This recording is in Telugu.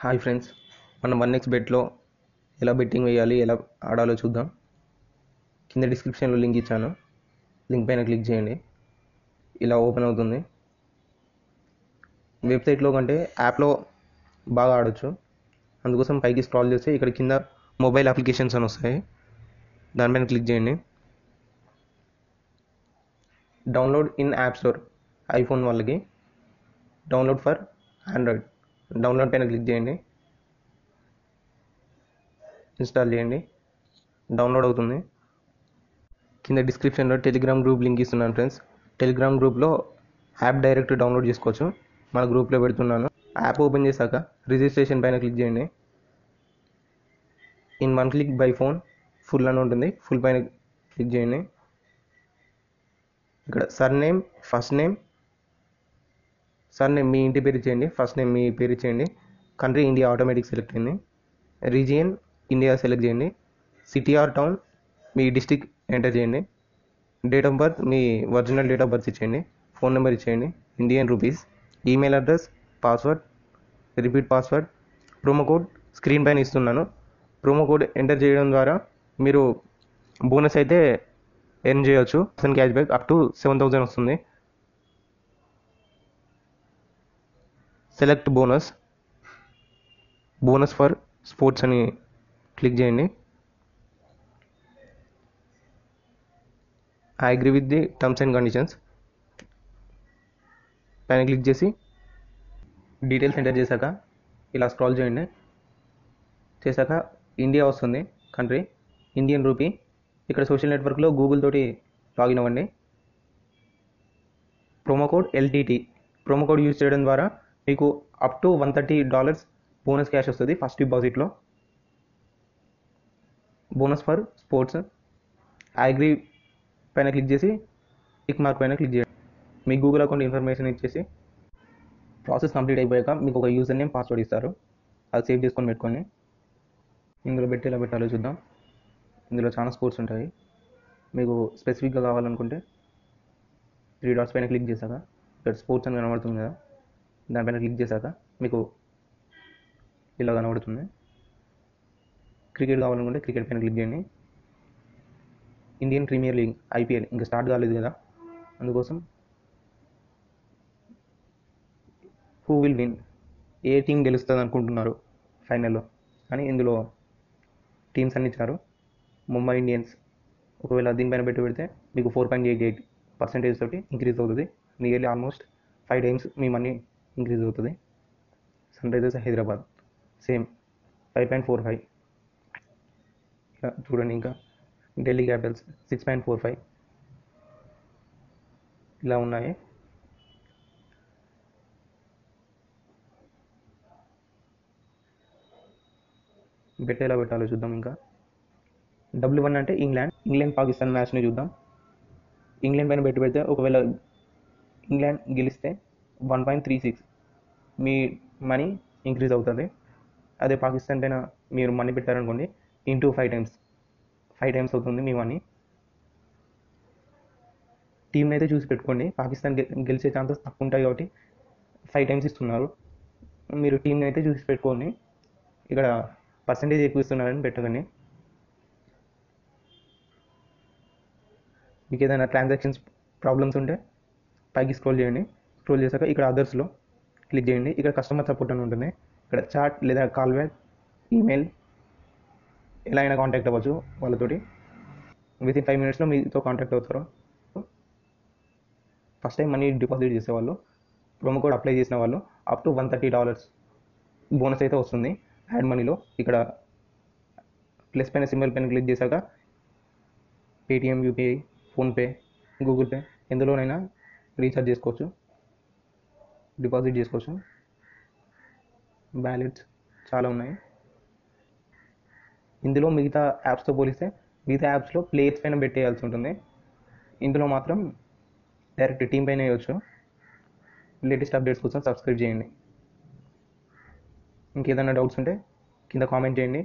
హాయ్ ఫ్రెండ్స్, మనం 1x బెట్లో ఎలా బెట్టింగ్ వేయాలి, ఎలా ఆడాలో చూద్దాం. కింద డిస్క్రిప్షన్లో లింక్ ఇచ్చాను. లింక్ పైన క్లిక్ చేయండి. ఇలా ఓపెన్ అవుతుంది. వెబ్సైట్లో కంటే యాప్లో బాగా ఆడొచ్చు. అందుకోసం పైకి స్క్రాల్ చేస్తే ఇక్కడ కింద మొబైల్ అప్లికేషన్స్ అని వస్తాయి. దానిపైన క్లిక్ చేయండి. Download in app store, iPhone వాళ్ళకి. డౌన్లోడ్ ఫర్ ఆండ్రాయిడ్, డౌన్లోడ్ పైన క్లిక్ చేయండి. ఇన్స్టాల్ చేయండి. డౌన్లోడ్ అవుతుంది. కింద డిస్క్రిప్షన్లో టెలిగ్రామ్ గ్రూప్ లింక్ ఇస్తున్నాను ఫ్రెండ్స్. టెలిగ్రామ్ గ్రూప్లో యాప్ డైరెక్ట్ డౌన్లోడ్ చేసుకోవచ్చు. మన గ్రూప్లో పెడుతున్నాను. యాప్ ఓపెన్ చేశాక రిజిస్ట్రేషన్ పైన క్లిక్ చేయండి. In 1 click by phone full అని ఉంటుంది. ఫుల్ పైన క్లిక్ చేయండి. ఇక్కడ సర్నేమ్, ఫస్ట్ నేమ్, సర్నేమ్ మీ ఇంటి పేరు ఇచ్చేయండి. ఫస్ట్ నేమ్ మీ పేరు ఇచ్చేయండి. కంట్రీ ఇండియా ఆటోమేటిక్ సెలెక్ట్ అయింది. రీజియన్ ఇండియా సెలెక్ట్ చేయండి. సిటీ ఆర్ టౌన్ మీ డిస్టిక్ ఎంటర్ చేయండి. డేట్ ఆఫ్ బర్త్ మీ ఒరిజినల్ డేట్ ఆఫ్ బర్త్ ఇచ్చేయండి. ఫోన్ నెంబర్ ఇచ్చేయండి. Indian rupees. Email address, password, repeat password. Promo code screen పైన ఇస్తున్నాను. ప్రోమో కోడ్ ఎంటర్ చేయడం ద్వారా మీరు బోనస్ అయితే ఎర్న్ చేయవచ్చు. క్యాష్ బ్యాక్ అప్ టు 7,000 వస్తుంది. Select bonus, bonus for sports అని క్లిక్ చేయండి. I agree with the terms and conditions పైన క్లిక్ చేసి డీటెయిల్స్ ఎంటర్ చేశాక ఇలా స్క్రాల్ చేయండి. చేశాక ఇండియా వస్తుంది, కంట్రీ ఇండియన్ రూపీ. ఇక్కడ సోషల్ నెట్వర్క్లో గూగుల్ తోటి లాగిన్ అవ్వండి. Promo code LTT, promo code use చేయడం ద్వారా మీకు అప్ టు $130 బోనస్ క్యాష్ వస్తుంది ఫస్ట్ డిపాజిట్లో. Bonus for sports. I agree పైన క్లిక్ చేసి టిక్ మార్క్ పైన క్లిక్ చేయండి. మీ గూగుల్ అకౌంట్ ఇన్ఫర్మేషన్ ఇచ్చేసి ప్రాసెస్ కంప్లీట్ అయిపోయాక మీకు ఒక యూజర్ నేమ్, పాస్వర్డ్ ఇస్తారు. అది సేవ్ చేసుకొని పెట్టుకోండి. ఇందులో పెట్టి ఎలా పెట్టాలో చూద్దాం. ఇందులో చాలా స్కోర్స్ ఉంటాయి. మీకు స్పెసిఫిక్గా కావాలనుకుంటే 3 డాట్స్ పైన క్లిక్ చేశాక ఇక్కడ స్పోర్ట్స్ అని కనబడుతుంది కదా, దానిపైన క్లిక్ చేశాక మీకు ఇలా కనబడుతుంది. క్రికెట్ కావాలనుకుంటే క్రికెట్ పైన క్లిక్ చేయండి. ఇండియన్ ప్రీమియర్ లీగ్ IPL ఇంకా స్టార్ట్ కాలేదు కదా, అందుకోసం హూ విల్ విన్, ఏ టీం గెలుస్తుంది అనుకుంటున్నారు ఫైనల్లో అని ఇందులో టీమ్స్ అన్ని ఇచ్చారు. ముంబై ఇండియన్స్. ఒకవేళ దీనిపైన పెడితే మీకు 4.88% తోటి ఇంక్రీజ్ అవుతుంది. నియర్లీ ఆల్మోస్ట్ 5 times మీ మనీ ఇంక్రీజ్ అవుతుంది. Sunrisers Hyderabad same 5.45. ఇలా చూడండి. ఇంకా ఢిల్లీ క్యాపిటల్స్ 6.45. ఇలా ఉన్నాయి. బెట్ ఎలా పెట్టాలో చూద్దాం. ఇంకా W1 అంటే ఇంగ్లాండ్ పాకిస్తాన్ మ్యాచ్ని చూద్దాం. ఇంగ్లాండ్ పైన పెడితే ఒకవేళ ఇంగ్లాండ్ గెలిస్తే 1.36 మీ మనీ ఇంక్రీజ్ అవుతుంది. అదే పాకిస్తాన్ పైన మీరు మనీ పెట్టారనుకోండి, ఇంటూ 5 times అవుతుంది మీ మనీ. టీంని అయితే చూసి పెట్టుకోండి. పాకిస్తాన్ గెలిచే ఛాన్సెస్ తక్కువ ఉంటాయి కాబట్టి 5 times ఇస్తున్నారు. మీరు టీంని అయితే చూసి పెట్టుకోండి. ఇక్కడ పర్సంటేజ్ ఎక్కువ ఇస్తున్నారని పెట్టకండి. మీకు ఏదైనా ట్రాన్సాక్షన్స్ ప్రాబ్లమ్స్ ఉంటే పైకి స్క్రోల్ చేయండి. స్క్రోల్ చేశాక ఇక్కడ అదర్స్లో క్లిక్ చేయండి. ఇక్కడ కస్టమర్ సపోర్ట్ అని ఉంటుంది. ఇక్కడ చాట్ లేదా కాల్ బ్యాక్, ఈమెయిల్ ఎలా అయినా కాంటాక్ట్ అవ్వచ్చు వాళ్ళతోటి. వితిన్ 5 minutesలో మీతో కాంటాక్ట్ అవుతారు. ఫస్ట్ టైం మనీ డిపాజిట్ చేసేవాళ్ళు, ప్రోమో కోడ్ అప్లై చేసిన వాళ్ళు అప్ టు $130 బోనస్ అయితే వస్తుంది యాడ్ మనీలో. ఇక్కడ ప్లస్ పైన సింబల్ పైన క్లిక్ చేశాక Paytm, UPI, PhonePe, Google pay ఎందులోనైనా రీఛార్జ్ చేసుకోవచ్చు, డిపాజిట్ చేసుకోవచ్చు. వ్యాలెట్స్ చాలా ఉన్నాయి. ఇందులో మిగతా యాప్స్తో పోలిస్తే మిగతా యాప్స్లో ప్లేయర్స్ పైన పెట్టేయాల్సి ఉంటుంది. ఇందులో మాత్రం డైరెక్ట్ టీం పైన వేయవచ్చు. లేటెస్ట్ అప్డేట్స్ కోసం సబ్స్క్రైబ్ చేయండి. ఇంకేదైనా డౌట్స్ ఉంటే కింద కామెంట్ చేయండి.